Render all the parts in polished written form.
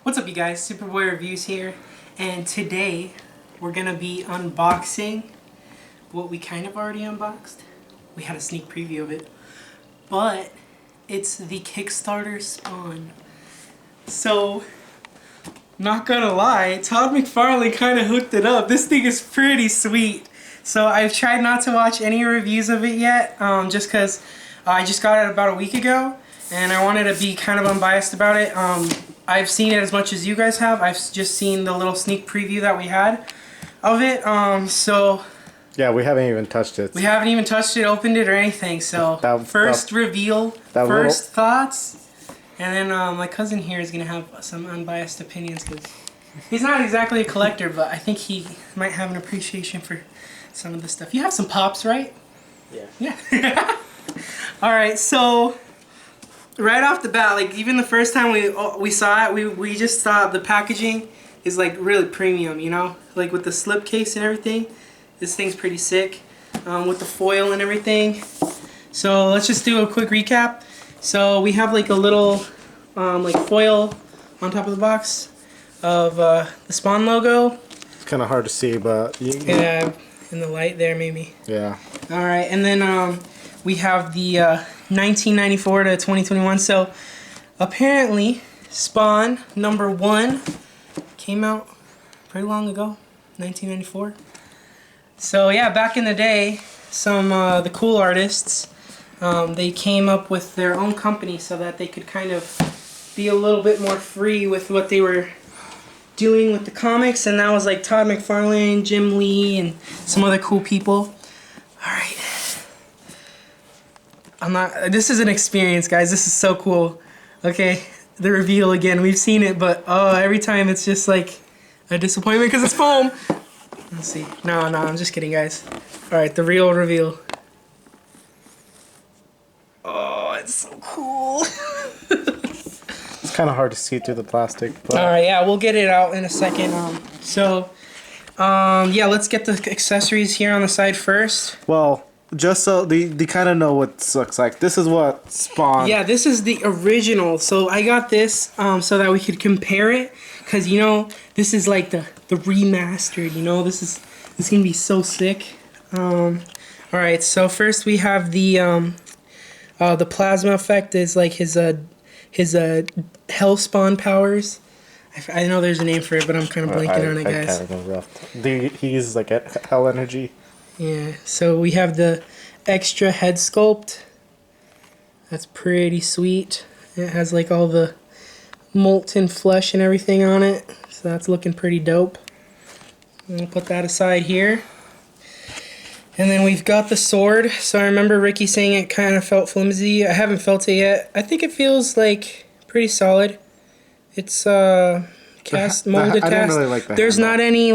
What's up, you guys? Superboy Reviews here, and today we're gonna be unboxing what we kind of already unboxed. We had a sneak preview of it, but it's the Kickstarter Spawn. So, not gonna lie, Todd McFarlane kind of hooked it up. This thing is pretty sweet. So I've tried not to watch any reviews of it yet, just because I just got it about a week ago, and I wanted to be kind of unbiased about it. I've seen it as much as you guys have. I've just seen the little sneak preview that we had of it. So yeah, we haven't even touched it. we haven't even touched it, opened it, or anything. So first reveal, first thoughts, and then my cousin here is gonna have some unbiased opinions because he's not exactly a collector, but I think he might have an appreciation for some of the stuff. You have some pops, right? Yeah. Yeah. All right, so right off the bat, like even the first time we saw it, we just thought the packaging is like really premium, you know, like with the slipcase and everything. This thing's pretty sick, with the foil and everything. So let's just do a quick recap. So we have like a little like foil on top of the box of the Spawn logo. It's kind of hard to see, but yeah, in the light there maybe. Yeah. All right, and then we have the 1994 to 2021. So apparently Spawn #1 came out pretty long ago, 1994. So yeah, back in the day, some the cool artists, they came up with their own company so that they could kind of be a little bit more free with what they were doing with the comics, and that was like Todd McFarlane, Jim Lee, and some other cool people. Alright. This is an experience, guys. This is so cool. Okay, the reveal again. We've seen it, but every time it's just like a disappointment because it's foam. Let's see. No, I'm just kidding, guys. Alright, the real reveal. Oh, it's so cool. It's kind of hard to see through the plastic. But alright, yeah, we'll get it out in a second. Yeah, let's get the accessories here on the side first. Well, just so they kind of know what this looks like. This is what Spawn. Yeah, this is the original. So I got this so that we could compare it, because you know this is like the remastered. You know, this is gonna be so sick. All right, so first we have the plasma effect is like his hell spawn powers. I know there's a name for it, but I'm kind of blanking on it, guys. I kind of know. He's like at hell energy. Yeah, so we have the extra head sculpt. That's pretty sweet. It has like all the molten flesh and everything on it, so that's looking pretty dope. We'll put that aside here. And then we've got the sword. So I remember Ricky saying it kind of felt flimsy. I haven't felt it yet. I think it feels like pretty solid. It's molded cast. I don't really like that. There's not any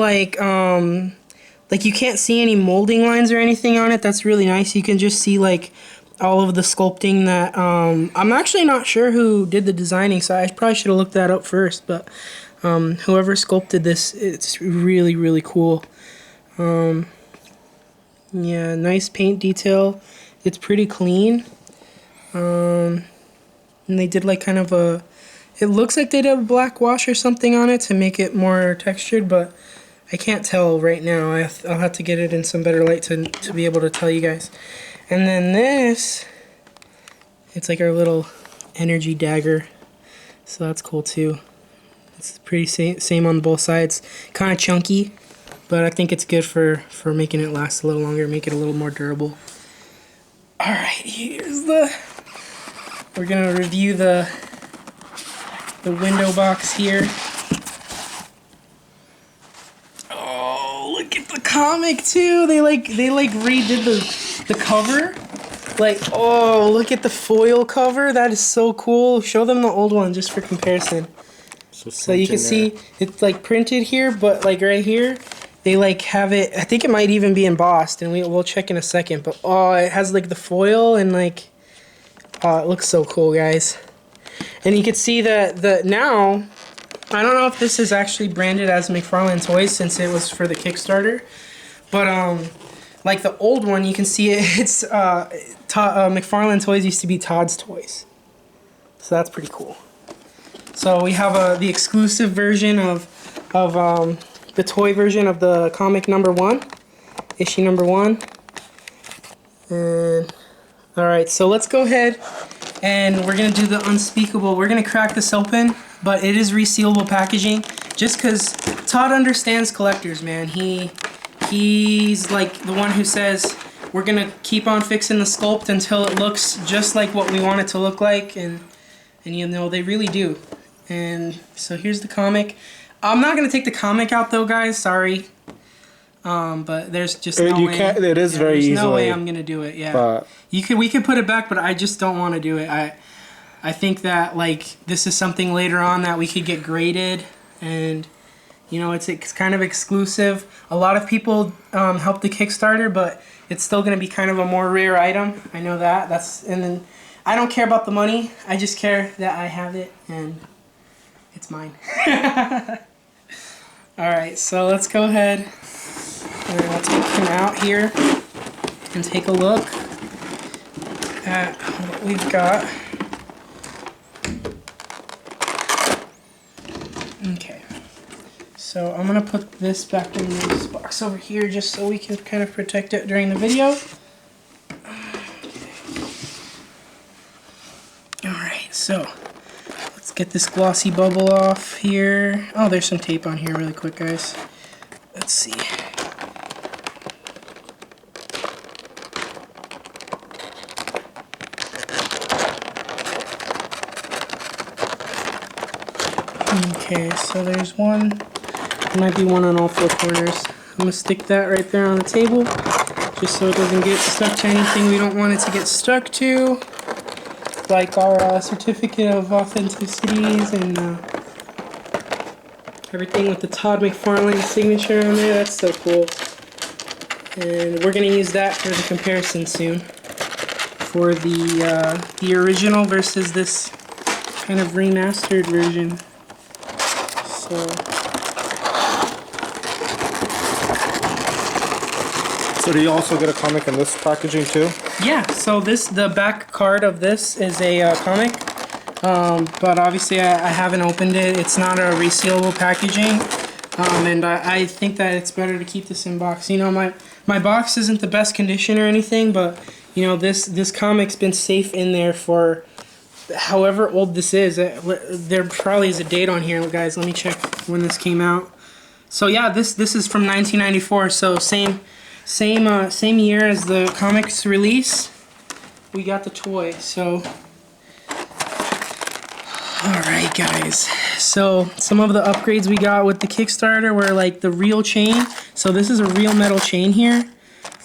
like you can't see any molding lines or anything on it. That's really nice. You can just see like all of the sculpting that I'm actually not sure who did the designing, so I probably should have looked that up first, but whoever sculpted this, it's really, really cool. Yeah, nice paint detail. It's pretty clean. And they did like kind of a, it looks like they did a black wash or something on it to make it more textured, but I can't tell right now. I'll have to get it in some better light to be able to tell you guys. And then this, it's like our little energy dagger, so that's cool too. It's pretty same on both sides. Kind of chunky, but I think it's good for making it last a little longer, make it a little more durable. All right, we're gonna review the window box here. Look at the comic too. They redid the cover. Like, oh, look at the foil cover. That is so cool. Show them the old one just for comparison. So you can see it's like printed here, but like right here, they like have it. I think it might even be embossed, and we'll check in a second. But oh, it has like the foil and like, oh, it looks so cool, guys. And you can see that now. I don't know if this is actually branded as McFarlane Toys since it was for the Kickstarter, but like the old one, you can see it's McFarlane Toys used to be Todd's Toys, so that's pretty cool. So we have the exclusive version of the toy version of the comic #1, issue #1. And alright, so let's go ahead and we're going to do the unspeakable. We're going to crack this open, but it is resealable packaging just because Todd understands collectors, man. He's like the one who says we're going to keep on fixing the sculpt until it looks just like what we want it to look like, and you know, they really do. And so here's the comic. I'm not going to take the comic out though, guys, sorry. But there's just no way. It is very easy. There's no way I'm gonna do it. Yeah, but we could put it back, but I just don't want to do it. I think that like this is something later on that we could get graded, and you know, it's kind of exclusive. A lot of people help the Kickstarter, but it's still gonna be kind of a more rare item. I know that. And then I don't care about the money. I just care that I have it and it's mine. All right, so let's go ahead. And I'll take him out here and take a look at what we've got. Okay, so I'm going to put this back in this box over here just so we can kind of protect it during the video. Alright, so let's get this glossy bubble off here. Oh, there's some tape on here really quick, guys. Let's see. Okay, so there's one. There might be one on all 4 corners. I'm going to stick that right there on the table, just so it doesn't get stuck to anything we don't want it to get stuck to. Like our certificate of authenticities and everything with the Todd McFarlane signature on there. That's so cool. And we're going to use that for the comparison soon. For the original versus this kind of remastered version. So do you also get a comic in this packaging too? Yeah, so the back card of this is a comic, but obviously I haven't opened it. It's not a resealable packaging, and I think that it's better to keep this in box. You know, my box isn't the best condition or anything, but you know, this comic's been safe in there for however old this is. There probably is a date on here, guys. Let me check when this came out. So yeah, this is from 1994. So same year as the comic's release. We got the toy. So all right, guys. So some of the upgrades we got with the Kickstarter were like the real chain. So this is a real metal chain here,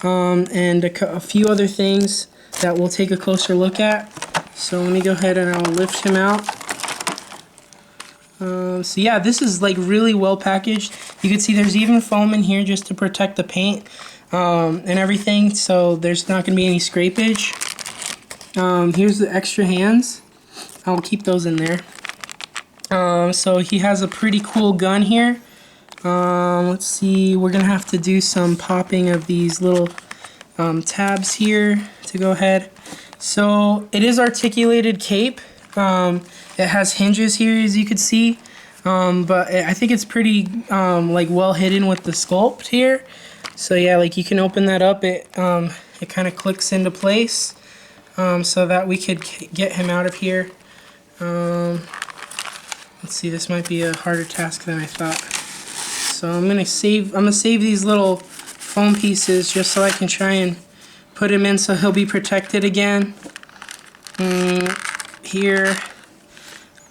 and a few other things that we'll take a closer look at. So let me go ahead and I'll lift him out. So yeah, this is like really well packaged. You can see there's even foam in here just to protect the paint and everything, so there's not going to be any scrapage. Here's the extra hands. I'll keep those in there. So he has a pretty cool gun here. Let's see, we're going to have to do some popping of these little tabs here to go ahead. So it is articulated cape. It has hinges here, as you can see, but I think it's pretty like well hidden with the sculpt here. So yeah, like you can open that up. It kind of clicks into place, so that we could get him out of here. Let's see, this might be a harder task than I thought. So I'm gonna save these little foam pieces just so I can try and put him in so he'll be protected again. Here,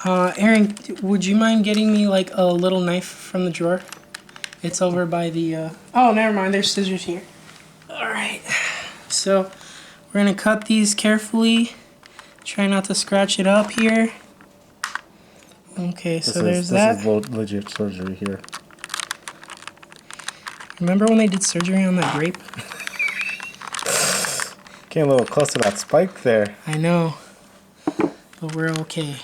Aaron, would you mind getting me like a little knife from the drawer? It's over by the, oh, never mind, there's scissors here. Alright, so we're gonna cut these carefully. Try not to scratch it up here. Okay, so there's that. This is legit surgery here. Remember when they did surgery on that grape? Getting a little close to that spike there. I know, but we're okay.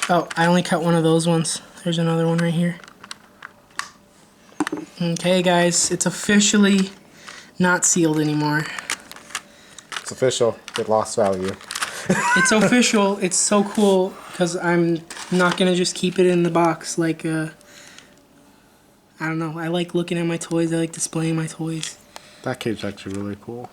Oh, I only cut one of those ones. There's another one right here. Okay, guys, it's officially not sealed anymore. It's official. It lost value. It's official. It's so cool because I'm not gonna just keep it in the box. Like, I don't know. I like looking at my toys. I like displaying my toys. That cape's actually really cool.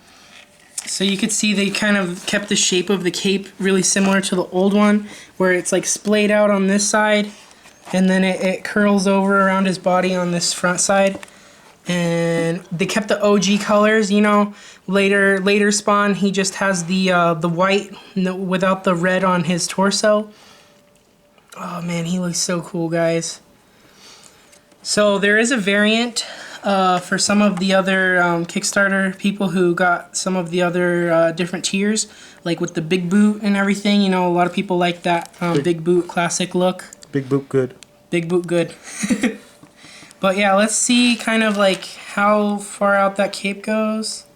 So you could see they kind of kept the shape of the cape really similar to the old one, where it's like splayed out on this side, and then it curls over around his body on this front side. And they kept the OG colors, you know. Later Spawn, he just has the white without the red on his torso. Oh man, he looks so cool, guys. So there is a variant for some of the other Kickstarter people who got some of the other different tiers, like with the big boot and everything. You know, a lot of people like that big boot classic look. Big boot good. Big boot good. But yeah, let's see kind of like how far out that cape goes.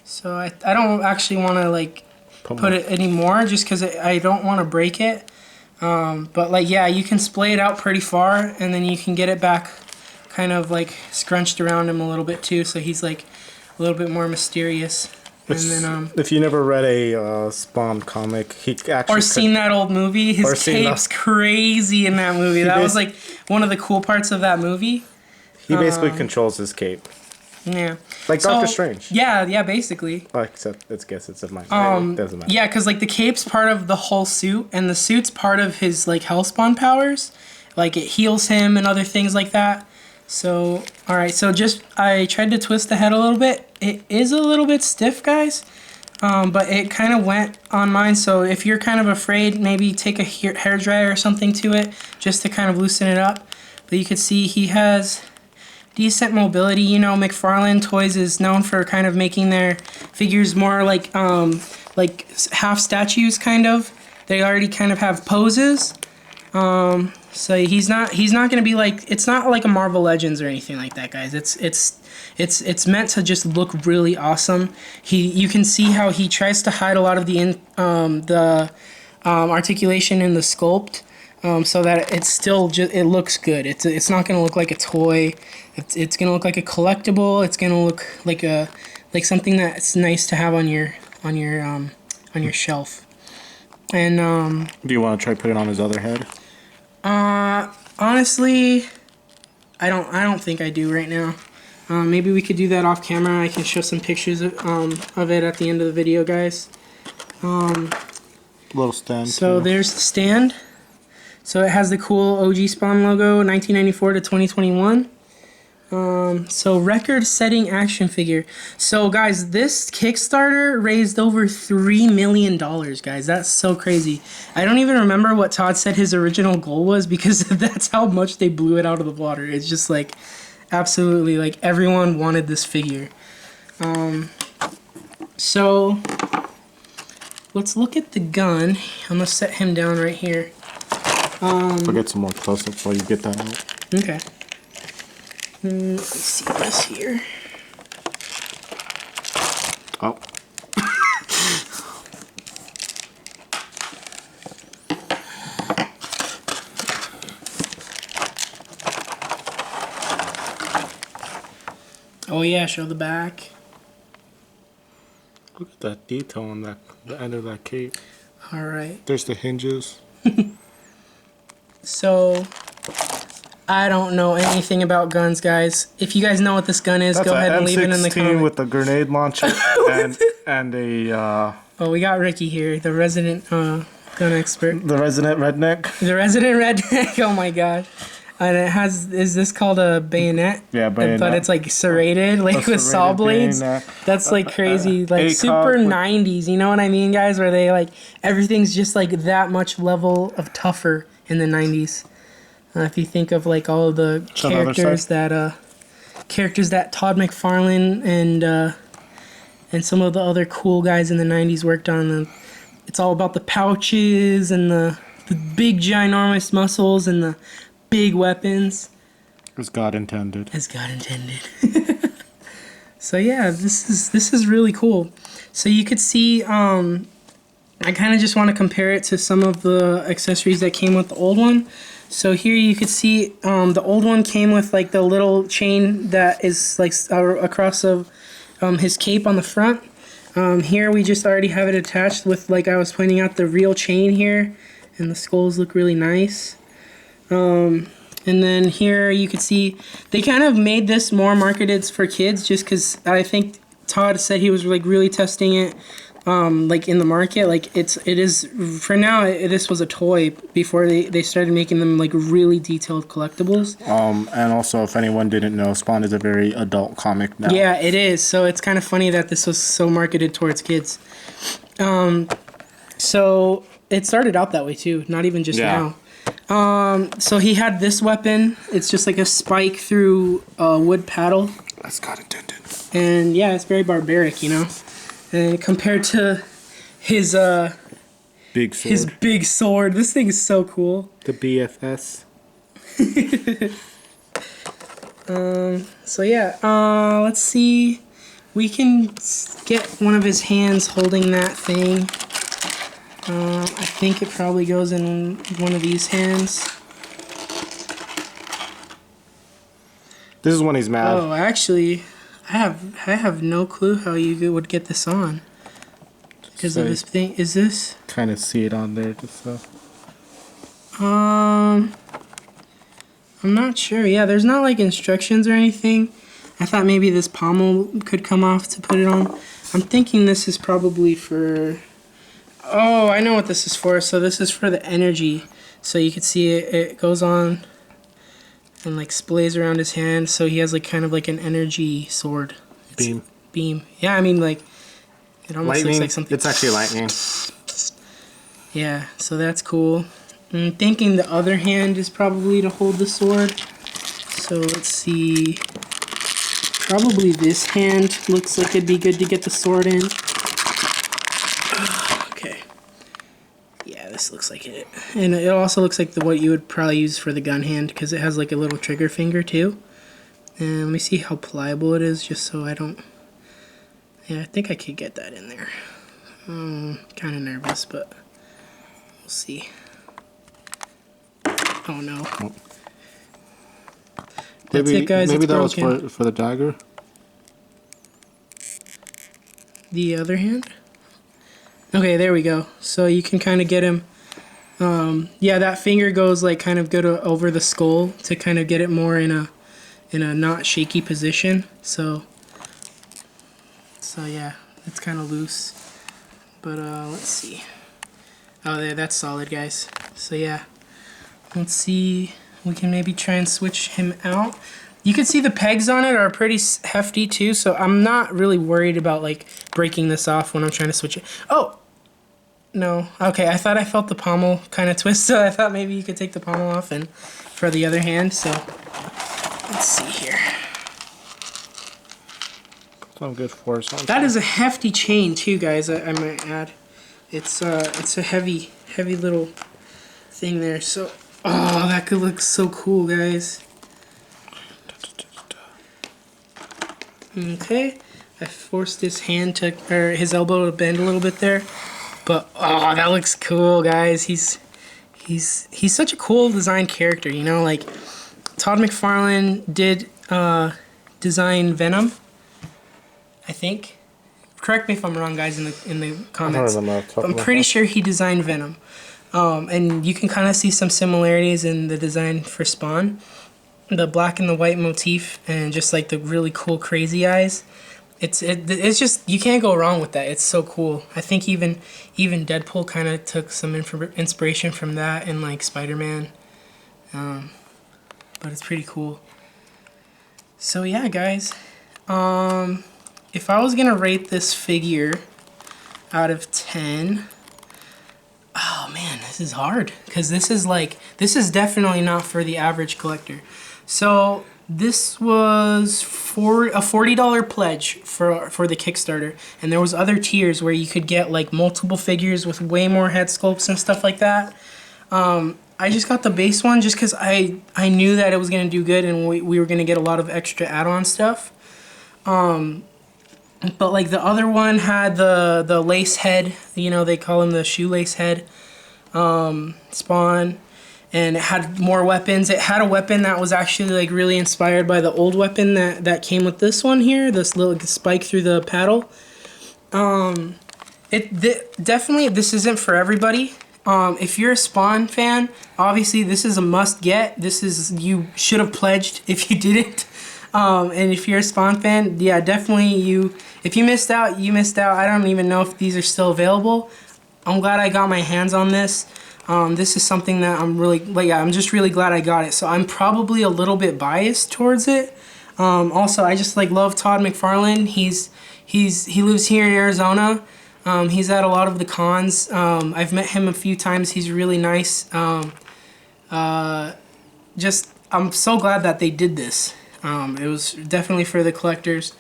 So I don't actually want to like put it anymore just because I don't want to break it. But like, yeah, you can splay it out pretty far and then you can get it back kind of like scrunched around him a little bit too. So he's like a little bit more mysterious. And then, if you never read a Spawn comic, he actually... Or seen that old movie, his cape's crazy in that movie. That was like one of the cool parts of that movie. He basically controls his cape. Yeah. Like Doctor Strange. Yeah, basically. Well, except it's a mind. It doesn't matter. Yeah, because like the cape's part of the whole suit, and the suit's part of his like Hellspawn powers. Like it heals him and other things like that. So, alright, so I tried to twist the head a little bit. It is a little bit stiff, guys. But it kind of went on mine, so if you're kind of afraid, maybe take a hairdryer or something to it, just to kind of loosen it up. But you can see he has decent mobility. You know, McFarlane Toys is known for kind of making their figures more like half statues, kind of. They already kind of have poses. So he's not gonna be like, it's not like a Marvel Legends or anything like that, guys. It's meant to just look really awesome. You can see how he tries to hide a lot of the articulation in the sculpt, so that it's still it looks good. It's not gonna look like a toy. It's gonna look like a collectible. It's gonna look like something that's nice to have on your shelf. And do you want to try putting it on his other head? Honestly, I don't think I do right now. Maybe we could do that off camera. I can show some pictures of it at the end of the video, guys. Little stand. So there's the stand. So it has the cool OG Spawn logo, 1994 to 2021. So record-setting action figure. So guys, this Kickstarter raised over $3 million, guys. That's so crazy. I don't even remember what Todd said his original goal was, because that's how much they blew it out of the water. It's just like, absolutely, like everyone wanted this figure. So let's look at the gun. I'm gonna set him down right here. I'll get some more close-ups while you get that out. Okay. Let me see this here. Oh. Oh yeah, show the back. Look at that detail on the end of that cape. Alright. There's the hinges. So, I don't know anything about guns, guys. If you guys know what this gun is, go ahead and leave it in the comments. with a grenade launcher and a... Oh, we got Ricky here, the resident gun expert. The resident redneck. The resident redneck, oh my god. And it has, is this called a bayonet? Yeah, bayonet. But it's like serrated, like with saw blades. Bayonet. That's like crazy, like super 90s, you know what I mean, guys? Where they like, everything's just like that much level of tougher in the 90s. If you think of like all of the characters that Todd McFarlane and some of the other cool guys in the 90s worked on, it's all about the pouches and the big ginormous muscles and the big weapons. As God intended. As God intended. So yeah, this is really cool. So you could see, I kind of just want to compare it to some of the accessories that came with the old one. So here you could see the old one came with like the little chain that is like across of his cape on the front. Here we just already have it attached with, like I was pointing out, the real chain here, and the skulls look really nice. And then here you can see they kind of made this more marketed for kids, just because I think Todd said he was like really testing it, like in the market. Like it is for now. This was a toy before they started making them like really detailed collectibles. And also, if anyone didn't know, Spawn is a very adult comic now. Yeah, it is. So it's kind of funny that this was so marketed towards kids. So it started out that way too, not even just now. So he had this weapon. It's just like a spike through a wood paddle. That's got intended. And yeah, it's very barbaric, you know. And compared to his big sword. His big sword. This thing is so cool. The BFS. So yeah, let's see. We can get one of his hands holding that thing. I think it probably goes in one of these hands. This is when he's mad. Oh, actually, I have no clue how you would get this on. Because of this thing. Is this? Kind of see it on there, just so. I'm not sure. Yeah, there's not like instructions or anything. I thought maybe this pommel could come off to put it on. I'm thinking this is probably for... Oh, I know what this is for. So this is for the energy. So you can see it goes on and like splays around his hand. So he has like kind of like an energy sword. Beam. Yeah, I mean like it almost lightning. Looks like something. It's actually lightning. Yeah, so that's cool. I'm thinking the other hand is probably to hold the sword. So let's see. Probably this hand looks like it'd be good to get the sword in. Okay. Yeah, this looks like it. And it also looks like what you would probably use for the gun hand, because it has like a little trigger finger too. And let me see how pliable it is, just so I don't... Yeah, I think I could get that in there. Kind of nervous, but we'll see. Oh no. That's Maybe, it, guys. maybe it's that broken. was for the dagger. The other hand? Okay, there we go. So you can kind of get him. Yeah, that finger goes like kind of good over the skull to kind of get it more in a not shaky position. So yeah, it's kind of loose. But let's see. Oh, there, that's solid, guys. So yeah, let's see. We can maybe try and switch him out. You can see the pegs on it are pretty hefty too, so I'm not really worried about like breaking this off when I'm trying to switch it. Oh! No. Okay, I thought I felt the pommel kind of twist, so I thought maybe you could take the pommel off and for the other hand, so let's see here. Some good force on. That is a hefty chain too, guys, I might add. It's a heavy little thing there, so oh, that could look so cool, guys. Okay, I forced his hand to, or his elbow to bend a little bit there, but oh, that looks cool, guys. He's such a cool design character, you know. Like Todd McFarlane did design Venom, I think. Correct me if I'm wrong, guys, in the comments. I'm pretty sure he designed Venom. And you can kind of see some similarities in the design for Spawn. The black and the white motif and just like the really cool crazy eyes. It's just, you can't go wrong with that. It's so cool. I think even Deadpool kind of took some inspiration from that and like Spider-Man. But it's pretty cool. So yeah, guys. If I was going to rate this figure out of 10... Oh man, this is hard because this is definitely not for the average collector. So this was a $40 pledge for the Kickstarter, and there was other tiers where you could get like multiple figures with way more head sculpts and stuff like that. I just got the base one just because I knew that it was gonna do good and we were gonna get a lot of extra add-on stuff. But like the other one had the lace head, you know, they call him the shoelace head, Spawn, and it had more weapons. It had a weapon that was actually like really inspired by the old weapon that came with this one here, this little spike through the paddle. Definitely this isn't for everybody. If you're a Spawn fan, obviously this is a must get. You should have pledged if you didn't. And if you're a Spawn fan, yeah, definitely if you missed out, you missed out. I don't even know if these are still available. I'm glad I got my hands on this. This is something that I'm just really glad I got it. So I'm probably a little bit biased towards it. Also, I just love Todd McFarlane. He lives here in Arizona. He's at a lot of the cons. I've met him a few times. He's really nice. I'm so glad that they did this. It was definitely for the collectors.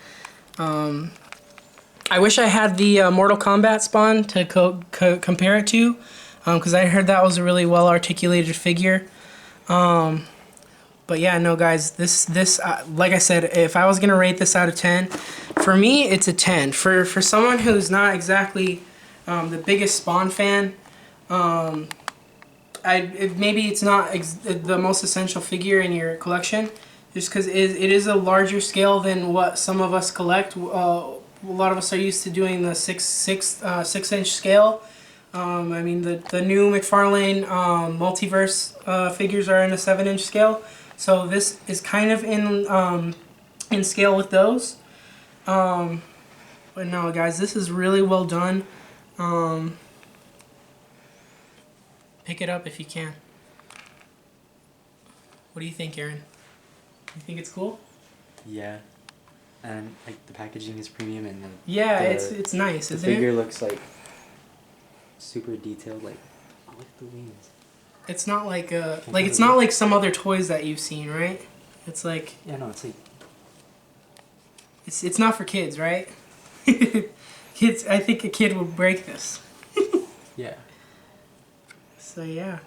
I wish I had the Mortal Kombat Spawn to compare it to, because I heard that was a really well articulated figure. But yeah, no guys, this like I said, if I was gonna rate this out of 10, for me it's a 10. For someone who's not exactly the biggest Spawn fan, maybe it's not the most essential figure in your collection, just because it is a larger scale than what some of us collect. A lot of us are used to doing the 6-inch scale. I mean the new McFarlane multiverse figures are in a 7-inch scale. So this is kind of in scale with those. But no, guys, this is really well done. Pick it up if you can. What do you think, Aaron? You think it's cool? Yeah. And like the packaging is premium, and it's nice, isn't it? The figure looks like super detailed. Like, I like the wings. It's not like it's not like some other toys that you've seen, right? It's like, yeah, no, it's like it's not for kids, right? Kids, I think a kid would break this. Yeah. So yeah,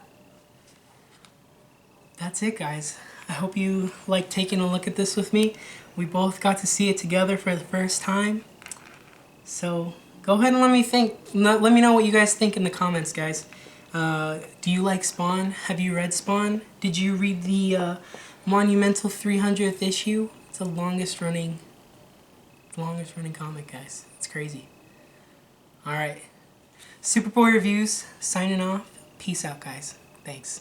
that's it, guys. I hope you like taking a look at this with me. We both got to see it together for the first time. So go ahead and let me know what you guys think in the comments, guys. Do you like Spawn? Have you read Spawn? Did you read the monumental 300th issue? It's the longest running comic, guys. It's crazy. Alright. Superboy Reviews, signing off. Peace out, guys. Thanks.